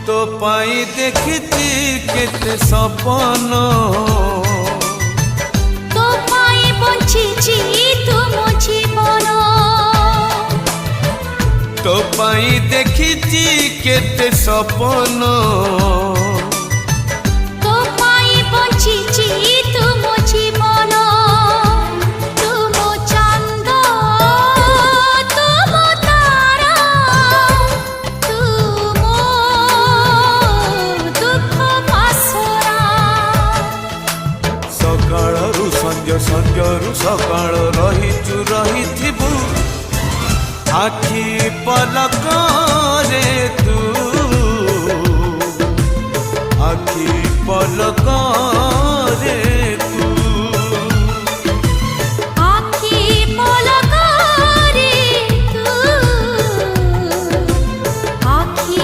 तो पाई देखती केते सपन तो पाई बंचिची तुम जीवन तो पाई देखती केते सपन तो पाई बंचिची तुम जीवन तुम चांद तुम तारा तुम दुख पासरा सकाळरू संज संजरू सकाळ रहिचु रहिथिबु आखि पलक रे तू आखि पलक